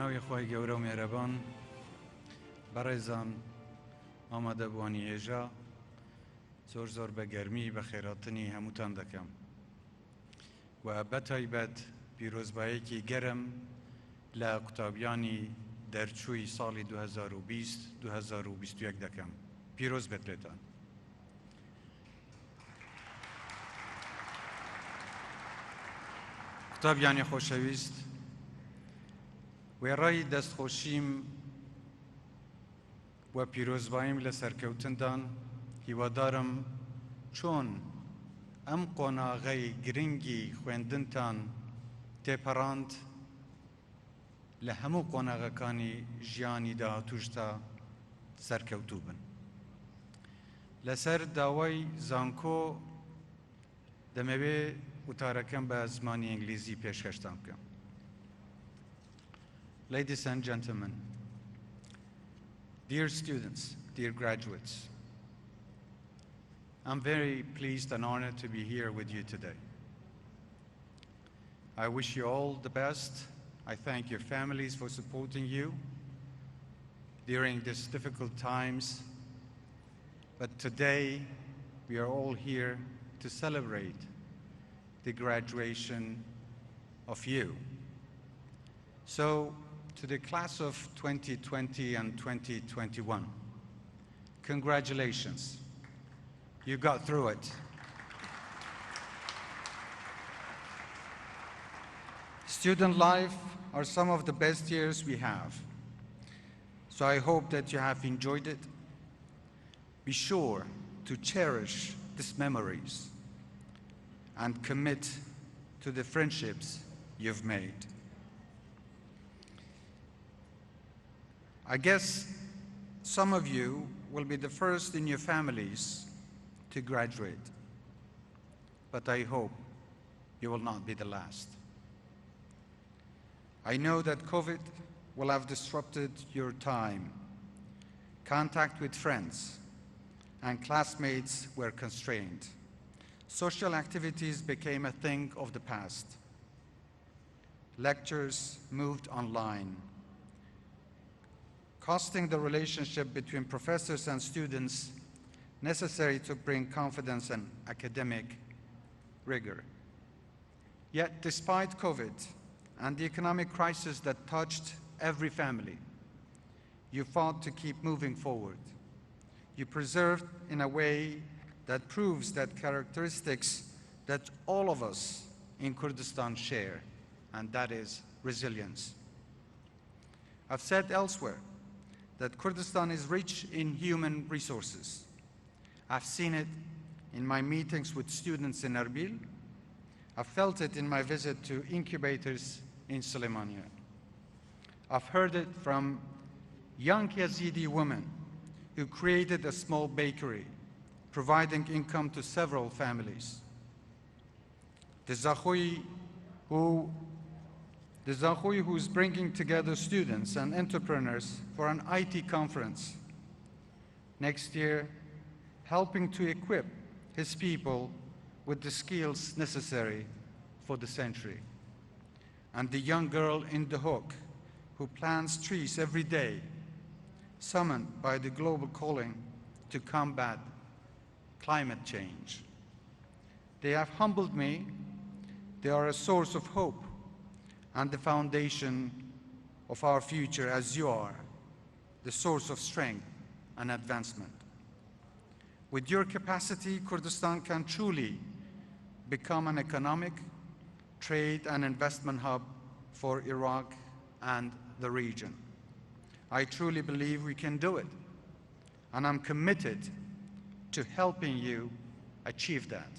بەناوی خۆی گەورە و مێرەبان بەڕێزان ئامادەبوانی هێژا زۆر بە گەرمی بە خێراتنی هەمووتان دەکەم و بەتایبەت پیرۆزبایەکی گەرم لە قوتابیانی دەرچووی ساڵی 2020-2021 دەکەم. پیرۆز بێترێتان. قوتابیانی خۆشەویست، وێڕای دەستخۆشیم و پیرۆزباییم لە سەرکەوتندان هیوادارم چۆن ئەم قۆناغەی گرنگی خوێندنتان تێپەڕاند لە هەموو قۆناغەکانی ژیانی داهاتووشدا سەرکەوتوو بن. لەسەر داوای زانکۆ دەمەوێ گوتارەکەم بە زمانی ئینگلیزی پێشکەشتان بکەم. Ladies and gentlemen, dear students, dear graduates, I'm very pleased and honored to be here with you today. I wish you all the best. I thank your families for supporting you during these difficult times. But today, we are all here to celebrate the graduation of you. So, to the class of 2020 and 2021, congratulations. You got through it. Student life are some of the best years we have. So I hope that you have enjoyed it. Be sure to cherish these memories and commit to the friendships you've made. I guess some of you will be the first in your families to graduate, but I hope you will not be the last. I know that COVID will have disrupted your time. Contact with friends and classmates were constrained. Social activities became a thing of the past. Lectures moved online, costing the relationship between professors and students necessary to bring confidence and academic rigor. Yet, despite COVID and the economic crisis that touched every family, you fought to keep moving forward. You persevered in a way that proves that characteristics that all of us in Kurdistan share, and that is resilience. I've said elsewhere that Kurdistan is rich in human resources. I've seen it in my meetings with students in Erbil. I've felt it in my visit to incubators in Suleimania. I've heard it from young Yazidi women who created a small bakery, providing income to several families. The Zahoi who is bringing together students and entrepreneurs for an IT conference next year, helping to equip his people with the skills necessary for the century. And the young girl in the Hook who plants trees every day, summoned by the global calling to combat climate change. They have humbled me. They are a source of hope and the foundation of our future, as you are, the source of strength and advancement. With your capacity, Kurdistan can truly become an economic, trade and investment hub for Iraq and the region. I truly believe we can do it, and I'm committed to helping you achieve that.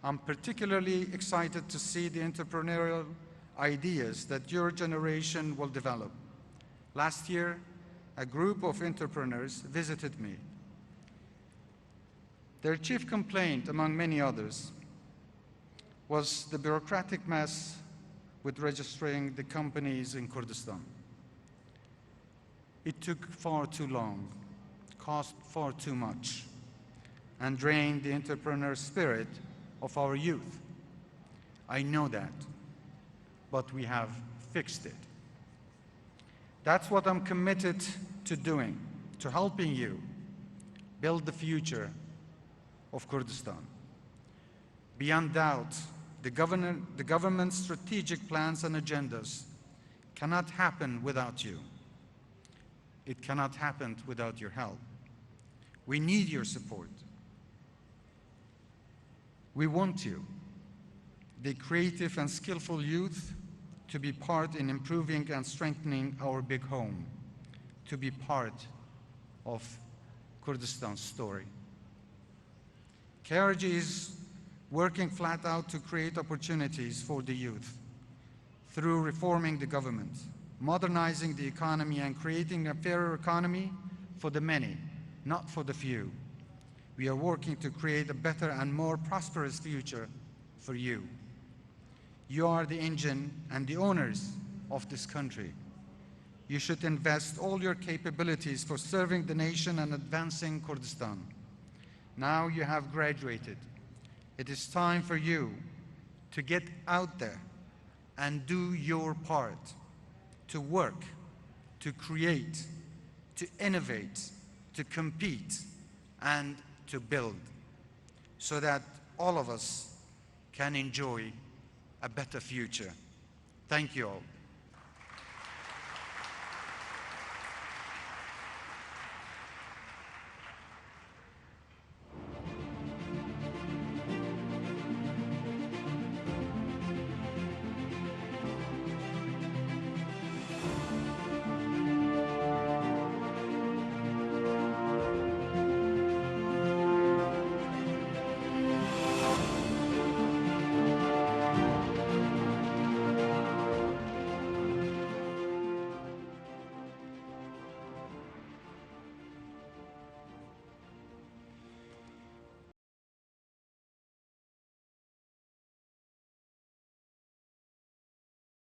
I'm particularly excited to see the entrepreneurial ideas that your generation will develop. Last year, a group of entrepreneurs visited me. Their chief complaint, among many others, was the bureaucratic mess with registering the companies in Kurdistan. It took far too long, cost far too much, and drained the entrepreneur spirit of our youth. I know that, but we have fixed it. That's what I'm committed to doing, to helping you build the future of Kurdistan. Beyond doubt, the government's strategic plans and agendas cannot happen without you. It cannot happen without your help. We need your support. We want you, the creative and skillful youth, to be part in improving and strengthening our big home, to be part of Kurdistan's story. KRG is working flat out to create opportunities for the youth through reforming the government, modernizing the economy, and creating a fairer economy for the many, not for the few. We are working to create a better and more prosperous future for you. You are the engine and the owners of this country. You should invest all your capabilities for serving the nation and advancing Kurdistan. Now you have graduated. It is time for you to get out there and do your part, to work, to create, to innovate, to compete, and to build, so that all of us can enjoy a better future. Thank you all.